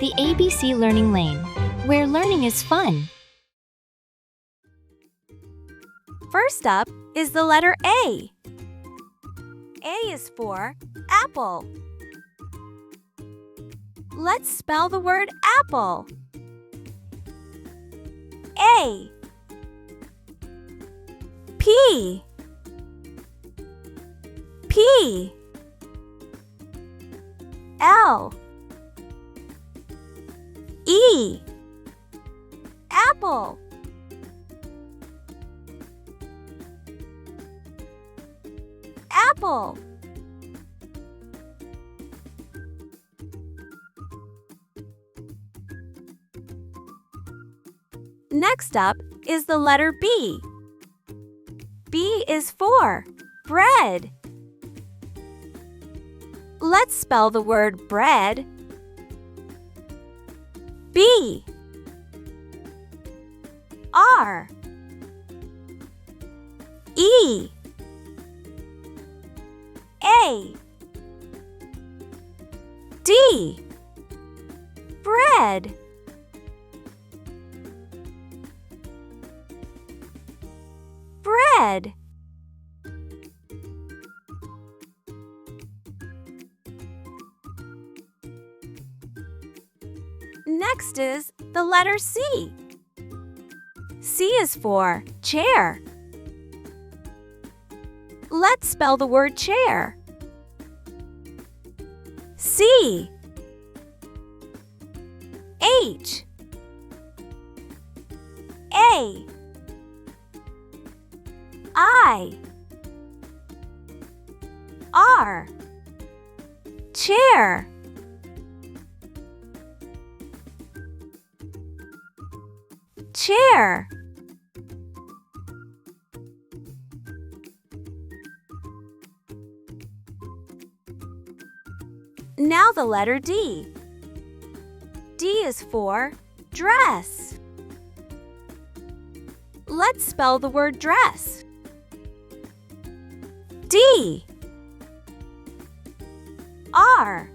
the ABC Learning Lane, where learning is fun. First up is the letter A. A is for apple. Let's spell the word apple. A P P L E apple. Apple. Next up is the letter B. B is for bread. Let's spell the word bread. B R E A D bread. Bread. Next is the letter C. C is for chair. Let's spell the word chair. C H A I R chair. Chair. Now the letter D. D is for dress. Let's spell the word dress. D R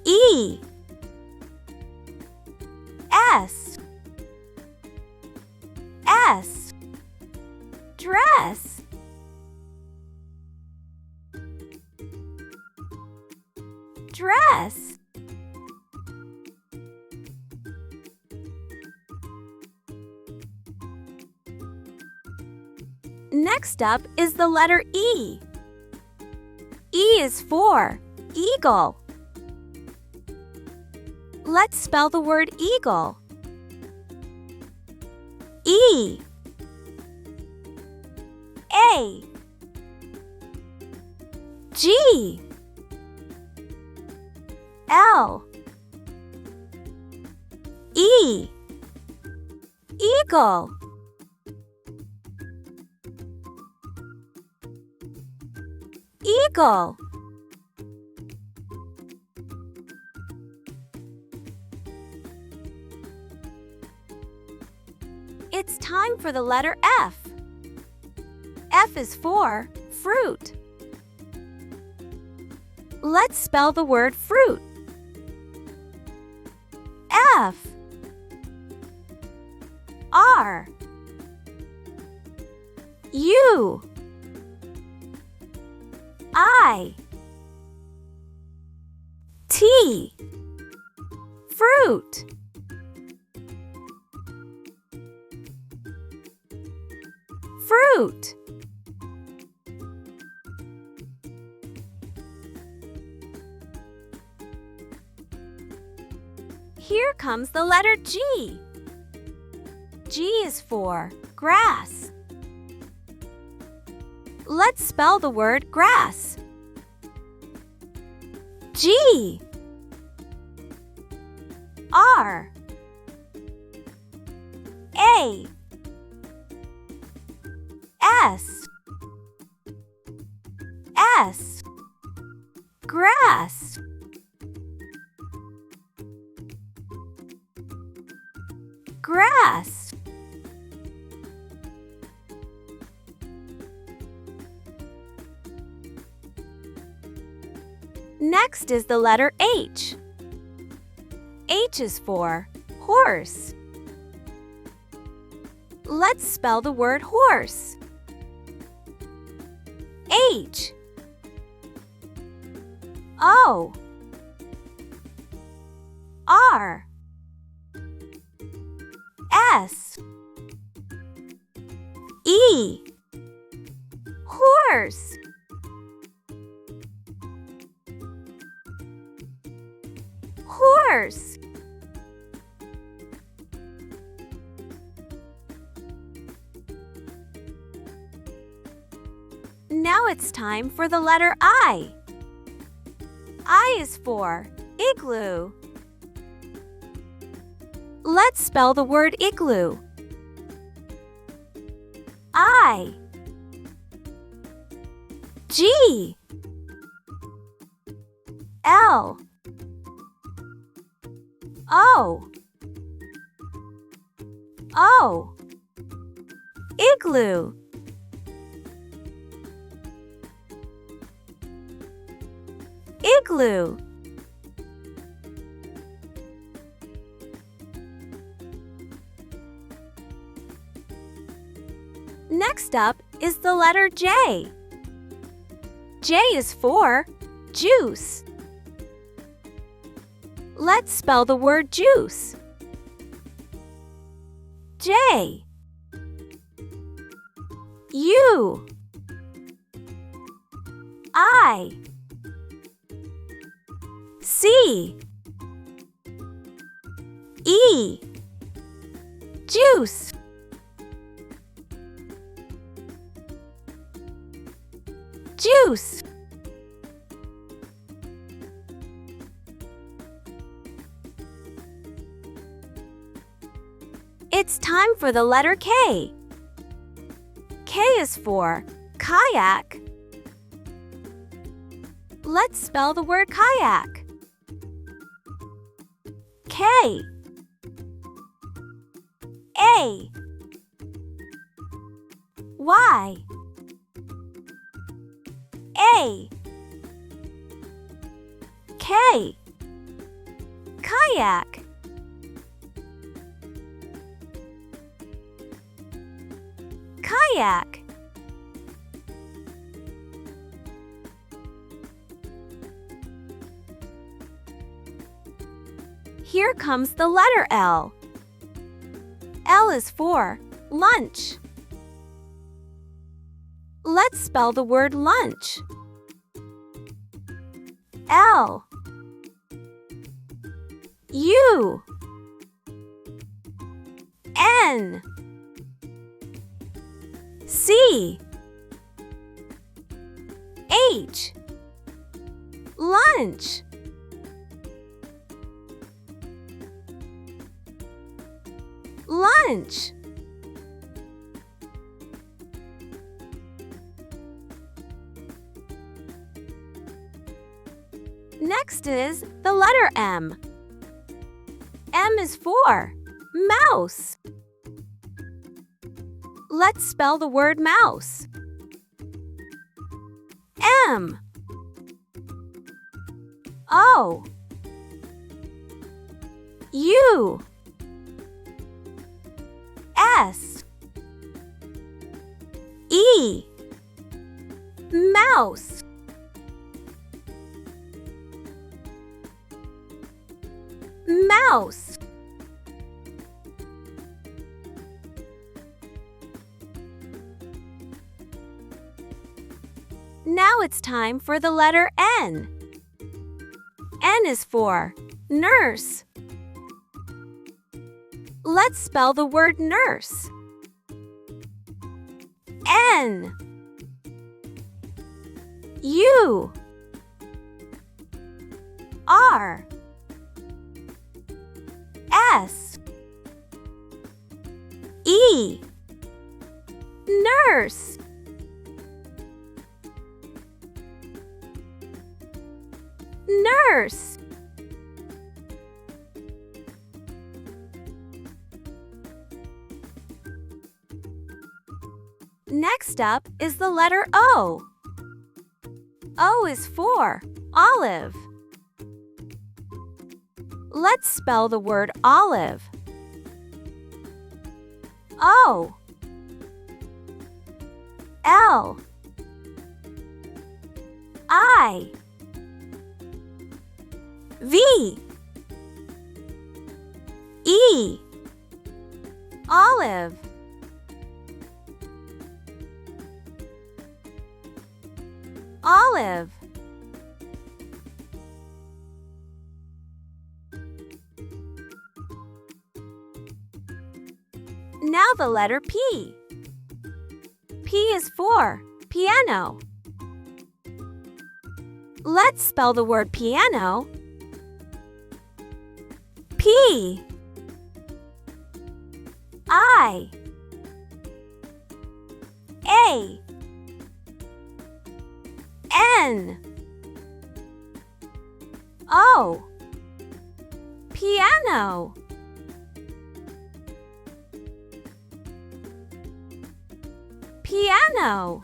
E S S dress. Dress. Next up is the letter E. E is for eagle. Let's spell the word eagle. E A G L E eagle. Eagle. It's time for the letter F. F is for fruit. Let's spell the word fruit. F R U I T fruit. Fruit. Here comes the letter G. G is for grass. Let's spell the word grass. G R A S S grass. Grass. Next is the letter H. H is for horse. Let's spell the word horse. H O R S E horse. Horse. Now it's time for the letter I. I is for igloo. Let's spell the word igloo. I G L O O igloo. Igloo. Next up is the letter J. J is for juice. Let's spell the word juice. J U I C E juice. Juice. It's time for the letter K. K is for kayak. Let's spell the word kayak. K A Y A K kayak. Kayak. Here comes the letter L. L is for lunch. Let's spell the word lunch. L U N C H lunch. Lunch. Next is the letter M. M is for mouse. Let's spell the word mouse. M O U S E mouse. Mouse. Now it's time for the letter N. N is for nurse. Let's spell the word nurse. N U R S E nurse. Nurse. Next up is the letter O. O is for olive. Let's spell the word olive. O L I V E Olive. Olive. Now the letter P. P is for piano. Let's spell the word piano. P I A N O Piano. Piano.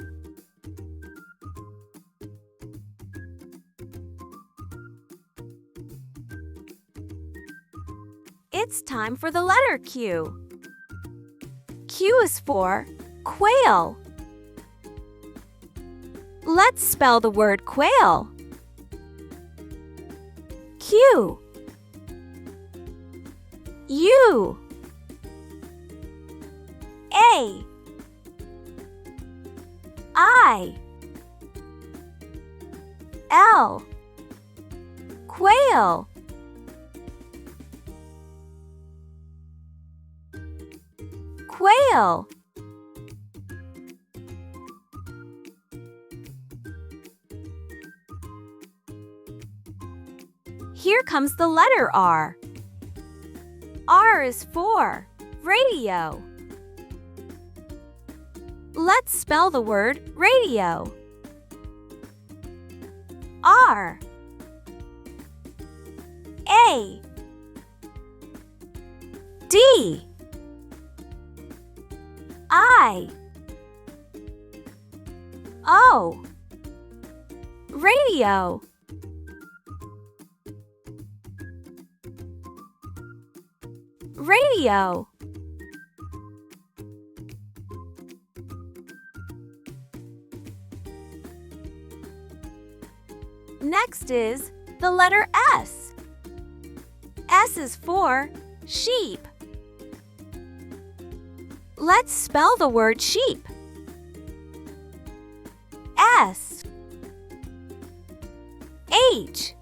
It's time for the letter Q. Q is for quail. Let's spell the word quail. Q U A I L Quail. Quail. Here comes the letter R. R is for radio. Let's spell the word radio. R A D I O Radio. Radio. Next is the letter S. S is for sheep. Let's spell the word sheep. S H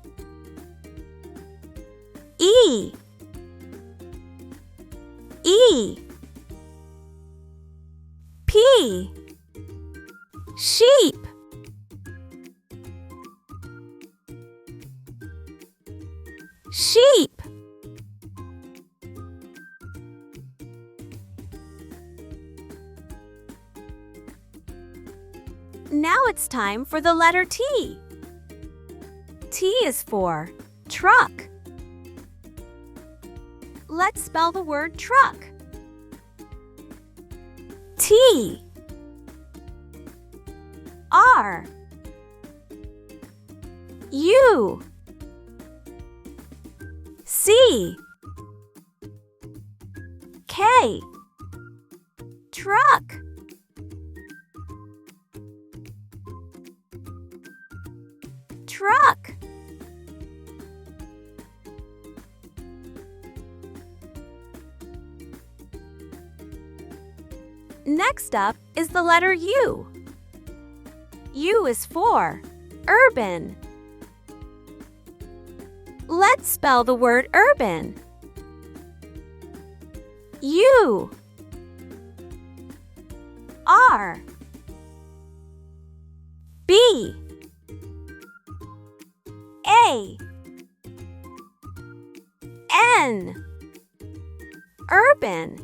E E P Sheep. Sheep. Now it's time for the letter T. T is for truck. Let's spell the word truck. T R U C K Truck. Truck. Next up is the letter U. U is for urban. Let's spell the word urban. U R B A N Urban.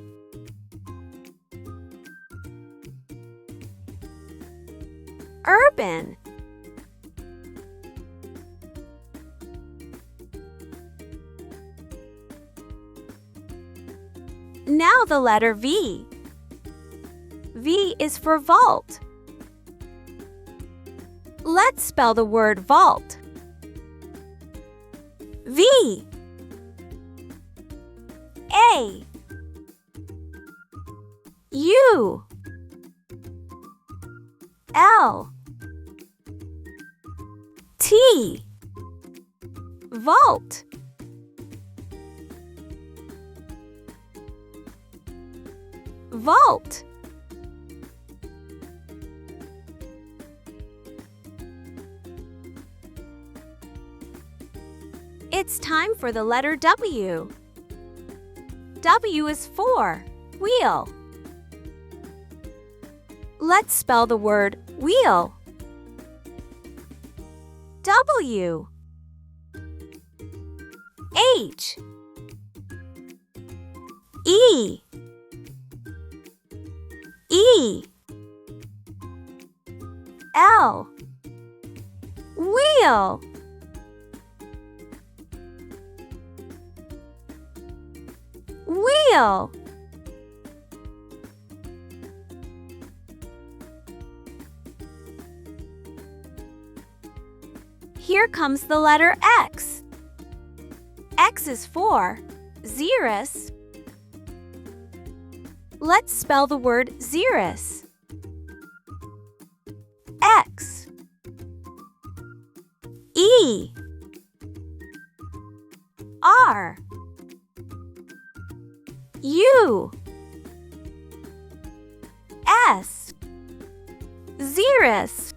Urban. Now the letter V. V is for vault. Let's spell the word vault. V A, U, L, T, vault. Vault. It's time for the letter W. W is for wheel. Let's spell the word wheel. W, H, E, E, L, wheel. Wheel. Here comes the letter X. X is for xeris. Let's spell the word xeris. X, E, R, U, S, xeris.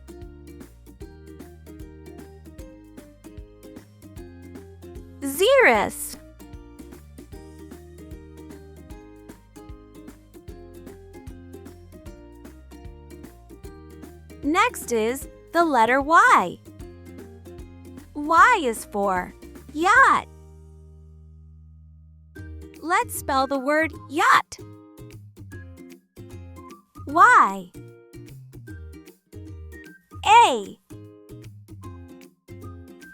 Xeris. Next is the letter Y. Y is for yacht. Let's spell the word yacht. Y, A,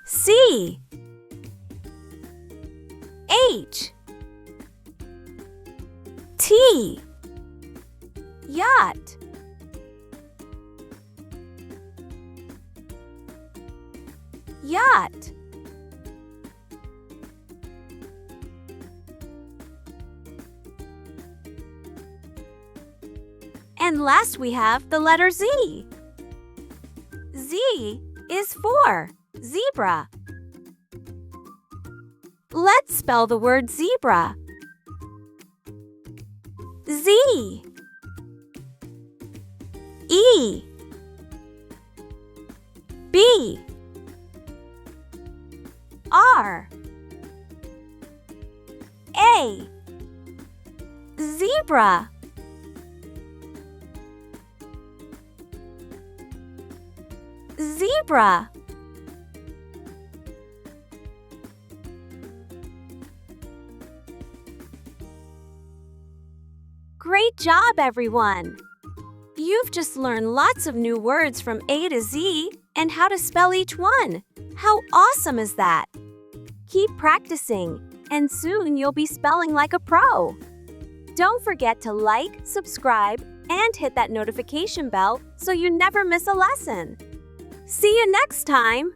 C, H, T, yacht. Yacht. And last we have the letter Z. Z is for zebra. Let's spell the word zebra. Z, E, B, R, A, zebra. Zebra. Great job, everyone! You've just learned lots of new words from A to Z and how to spell each one. How awesome is that? Keep practicing, and soon you'll be spelling like a pro. Don't forget to like, subscribe, and hit that notification bell so you never miss a lesson. See you next time!